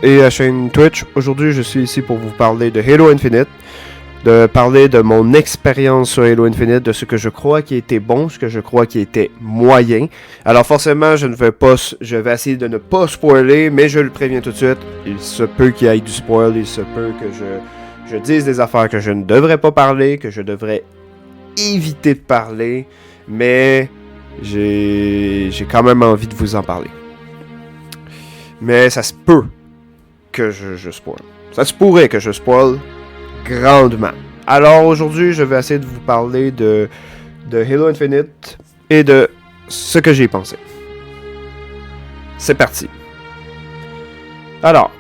Et la chaîne Twitch. Aujourd'hui, je suis ici pour vous parler de Halo Infinite, de parler de mon expérience sur Halo Infinite, de ce que je crois qui était bon, ce que je crois qui était moyen. Alors forcément, je vais essayer de ne pas spoiler, mais je le préviens tout de suite, il se peut qu'il y ait du spoil, il se peut que je dise des affaires que je ne devrais pas parler, que je devrais éviter de parler, mais j'ai quand même envie de vous en parler. Mais ça se peut que je spoil. Ça se pourrait que je spoil grandement. Alors aujourd'hui, je vais essayer de vous parler de Halo Infinite et de ce que j'ai pensé. C'est parti. Alors,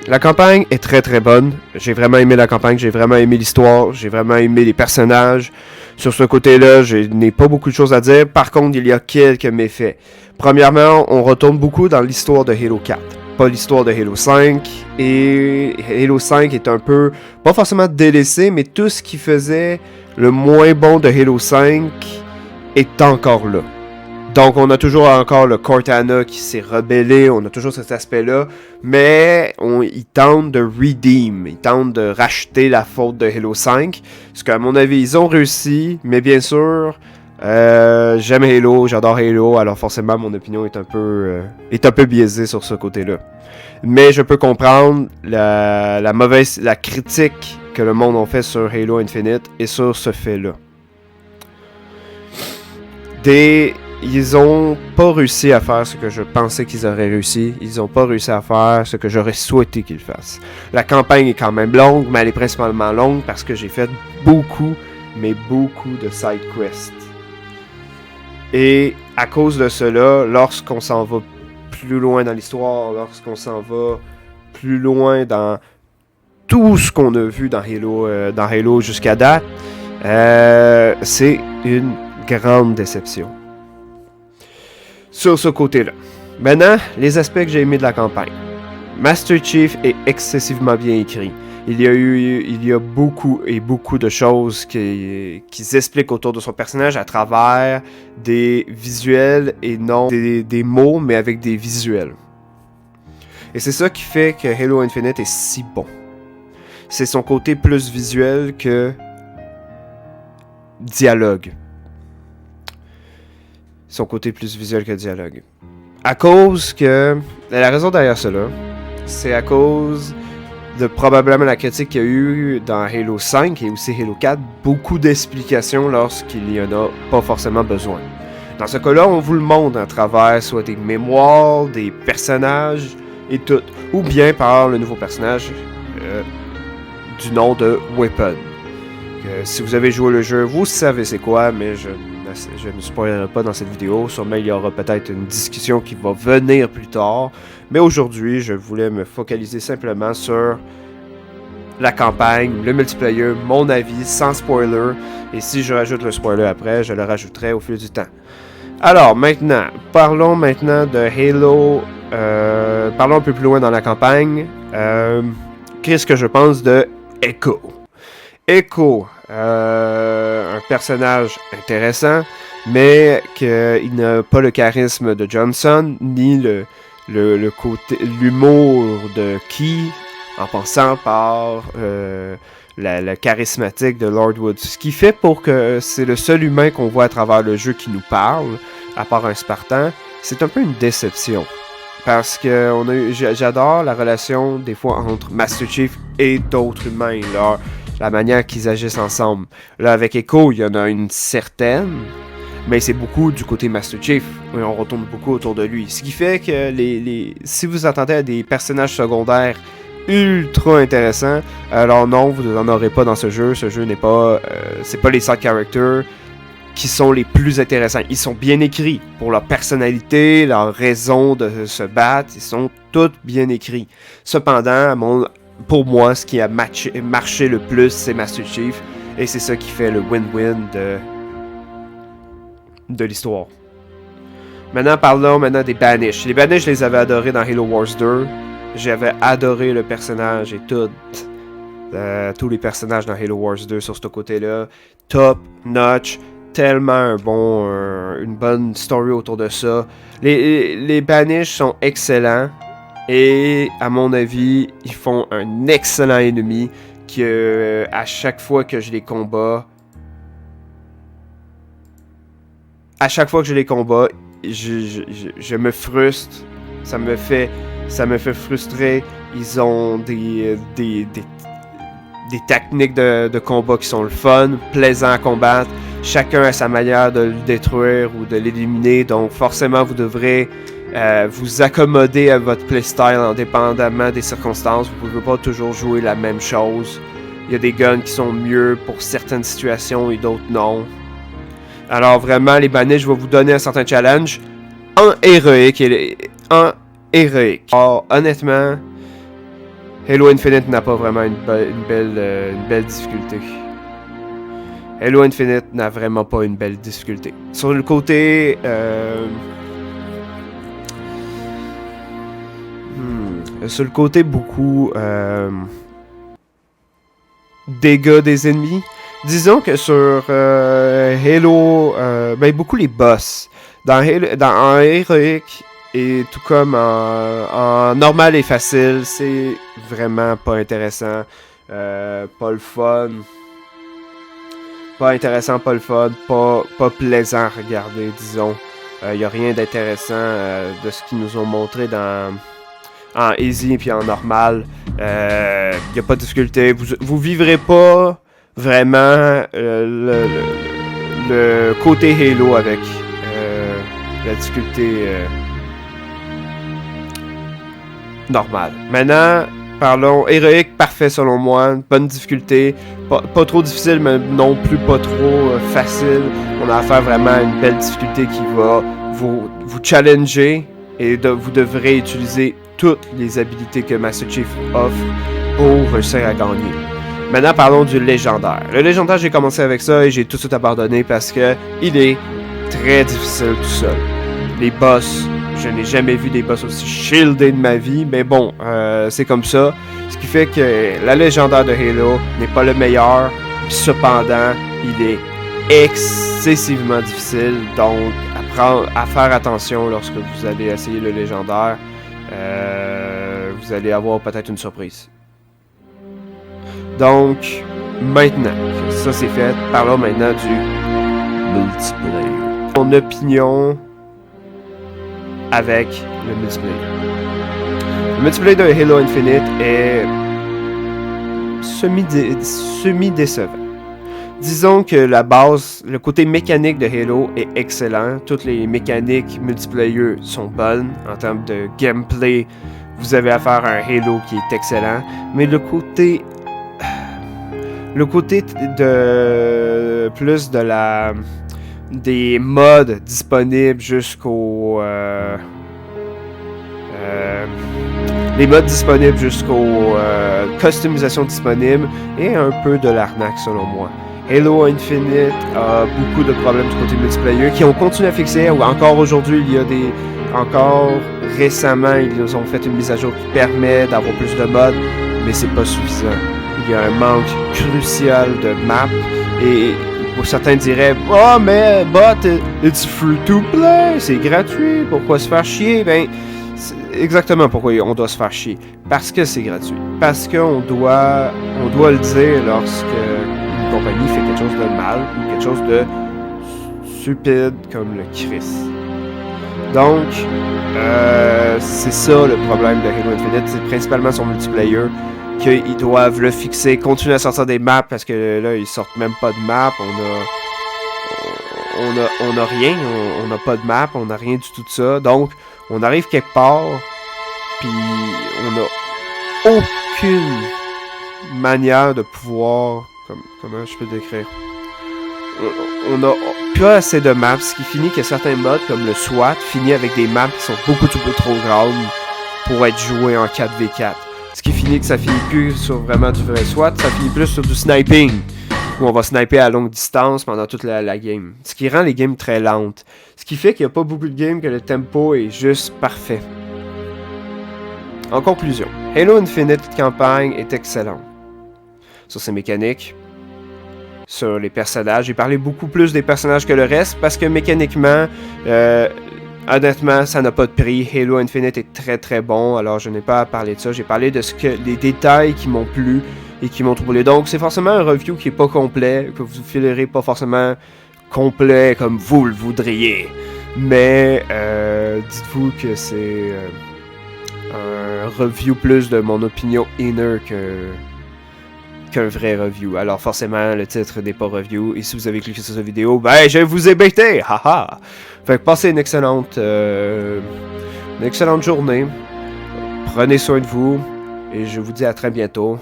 la campagne est très très bonne. J'ai vraiment aimé la campagne, j'ai vraiment aimé l'histoire, j'ai vraiment aimé les personnages. Sur ce côté-là, je n'ai pas beaucoup de choses à dire. Par contre, il y a quelques méfaits. Premièrement, on retourne beaucoup dans l'histoire de Halo 4. Pas l'histoire de Halo 5. Et Halo 5 est un peu, pas forcément délaissé, mais tout ce qui faisait le moins bon de Halo 5 est encore là. Donc on a toujours encore le Cortana qui s'est rebellé, on a toujours cet aspect-là, mais ils tentent de redeem, ils tentent de racheter la faute de Halo 5, ce qu'à mon avis ils ont réussi, mais bien sûr, j'aime Halo, j'adore Halo, alors forcément mon opinion est un peu biaisée sur ce côté-là. Mais je peux comprendre la critique que le monde a fait sur Halo Infinite et sur ce fait-là. Ils ont pas réussi à faire ce que je pensais qu'ils auraient réussi. Ils ont pas réussi à faire ce que j'aurais souhaité qu'ils fassent. La campagne est quand même longue, mais elle est principalement longue parce que j'ai fait beaucoup de side quests. Et à cause de cela, lorsqu'on s'en va plus loin dans l'histoire, lorsqu'on s'en va plus loin dans tout ce qu'on a vu dans Halo jusqu'à date, c'est une grande déception. Sur ce côté-là. Maintenant, les aspects que j'ai aimés de la campagne. Master Chief est excessivement bien écrit. Il y a beaucoup de choses qui s'expliquent autour de son personnage à travers des visuels et non des mots, mais avec des visuels. Et c'est ça qui fait que Halo Infinite est si bon. C'est son côté plus visuel que dialogue. Son côté plus visuel que dialogue. À cause que... La raison derrière cela, c'est à cause de probablement la critique qu'il y a eu dans Halo 5 et aussi Halo 4, beaucoup d'explications lorsqu'il n'y en a pas forcément besoin. Dans ce cas-là, on vous le montre à travers soit des mémoires, des personnages et tout. Ou bien par le nouveau personnage du nom de Weapon. Si vous avez joué le jeu, vous savez c'est quoi, mais je ne spoilerai pas dans cette vidéo. Sûrement, il y aura peut-être une discussion qui va venir plus tard. Mais aujourd'hui, je voulais me focaliser simplement sur la campagne, le multiplayer, mon avis, sans spoiler. Et si je rajoute le spoiler après, je le rajouterai au fil du temps. Alors, parlons maintenant de Halo. Parlons un peu plus loin dans la campagne. Qu'est-ce que je pense de Echo? Echo, un personnage intéressant, mais qu'il n'a pas le charisme de Johnson, ni le côté, l'humour de Key, en passant par le charismatique de Lord Wood. Ce qui fait pour que c'est le seul humain qu'on voit à travers le jeu qui nous parle, à part un Spartan, c'est un peu une déception. Parce que j'adore la relation des fois entre Master Chief et d'autres humains, la manière qu'ils agissent ensemble. Là, avec Echo, il y en a une certaine, mais c'est beaucoup du côté Master Chief. Et on retourne beaucoup autour de lui. Ce qui fait que si vous attendez à des personnages secondaires ultra intéressants, alors non, vous n'en aurez pas dans ce jeu. Ce jeu n'est pas... c'est pas les side characters qui sont les plus intéressants. Ils sont bien écrits pour leur personnalité, leur raison de se battre. Ils sont tous bien écrits. Cependant, pour moi, ce qui a marché le plus, c'est Master Chief. Et c'est ça qui fait le win-win de l'histoire. Parlons des Banished. Les Banished, je les avais adorés dans Halo Wars 2. J'avais adoré le personnage et tous les personnages dans Halo Wars 2 sur ce côté-là. Top notch. Tellement une bonne story autour de ça. Les Banished sont excellents. Et à mon avis, ils font un excellent ennemi que à chaque fois que je les combats, je me frustre. Ça me fait frustrer. Ils ont des techniques de combat qui sont le fun, plaisant à combattre. Chacun a sa manière de le détruire ou de l'éliminer. Donc forcément, vous devrez vous accommoder à votre playstyle indépendamment des circonstances. Vous ne pouvez pas toujours jouer la même chose. Il y a des guns qui sont mieux pour certaines situations et d'autres non. Alors vraiment, les bannis, je vais vous donner un certain challenge en héroïque. Alors honnêtement, Halo Infinite n'a pas vraiment une belle difficulté. Halo Infinite n'a vraiment pas une belle difficulté. Sur le côté... sur le côté beaucoup... dégâts des ennemis. Disons que sur Halo... beaucoup les boss. En héroïque... Et tout comme en normal et facile, c'est vraiment pas intéressant. Pas le fun. Pas intéressant, pas le fun. Pas plaisant à regarder, disons. Y a rien d'intéressant de ce qu'ils nous ont montré en easy et puis en normal. Y a pas de difficulté. Vous vivrez pas vraiment le côté Halo avec la difficulté... normal. Maintenant, parlons héroïque, parfait selon moi, bonne difficulté, pas trop difficile, mais non plus pas trop facile. On a affaire vraiment à une belle difficulté qui va vous challenger et vous devrez utiliser toutes les habilités que Master Chief offre pour réussir à gagner. Maintenant, parlons du légendaire. Le légendaire, j'ai commencé avec ça et j'ai tout de suite abandonné parce que il est très difficile tout seul. Les boss... Je n'ai jamais vu des boss aussi shieldés de ma vie, mais bon, c'est comme ça. Ce qui fait que la légendaire de Halo n'est pas le meilleur, puis cependant, il est excessivement difficile, donc à faire attention lorsque vous allez essayer le légendaire. Vous allez avoir peut-être une surprise. Donc, maintenant, ça c'est fait, parlons maintenant du multiplayer. Mon opinion... avec le multiplayer. Le multiplayer de Halo Infinite est semi-décevant. Disons que la base, le côté mécanique de Halo est excellent. Toutes les mécaniques multiplayer sont bonnes. En termes de gameplay, vous avez affaire à un Halo qui est excellent. Mais le côté de plus de la... des mods disponibles jusqu'au customisation disponible et un peu de l'arnaque selon moi. Halo Infinite a beaucoup de problèmes du côté multiplayer qui ont continué à fixer, ou encore aujourd'hui encore récemment ils nous ont fait une mise à jour qui permet d'avoir plus de mods, mais c'est pas suffisant. Il y a un manque crucial de maps et certains diraient « Oh, mais but, it's free to play, c'est gratuit, pourquoi se faire chier? » Ben, c'est exactement pourquoi on doit se faire chier. Parce que c'est gratuit. Parce qu'on doit le dire lorsque une compagnie fait quelque chose de mal ou quelque chose de stupide comme le Christ. Donc, c'est ça le problème de Halo Infinite, c'est principalement son multiplayer. Qu'ils doivent le fixer, continuer à sortir des maps parce que là ils sortent même pas de map, on a rien, on n'a pas de map, on n'a rien du tout de ça, donc on arrive quelque part puis on n'a aucune manière de pouvoir, comment je peux décrire, on a pas assez de maps, ce qui finit que certains modes comme le SWAT finit avec des maps qui sont beaucoup trop grandes pour être jouées en 4v4. Ce qui finit que ça finit plus sur vraiment du vrai SWAT, ça finit plus sur du sniping, où on va sniper à longue distance pendant toute la game. Ce qui rend les games très lentes. Ce qui fait qu'il n'y a pas beaucoup de games que le tempo est juste parfait. En conclusion, Halo Infinite campagne est excellent. Sur ses mécaniques, sur les personnages. J'ai parlé beaucoup plus des personnages que le reste, parce que mécaniquement, honnêtement, ça n'a pas de prix. Halo Infinite est très très bon, alors je n'ai pas à parler de ça. J'ai parlé de les détails qui m'ont plu et qui m'ont troublé. Donc c'est forcément un review qui est pas complet, que vous filerez pas forcément complet comme vous le voudriez. Mais dites-vous que c'est un review plus de mon opinion inner qu'un vrai review. Alors forcément, le titre n'est pas review. Et si vous avez cliqué sur cette vidéo, ben je vous ai bêté! Haha! Fait que passez une excellente journée. Prenez soin de vous. Et je vous dis à très bientôt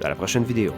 dans la prochaine vidéo.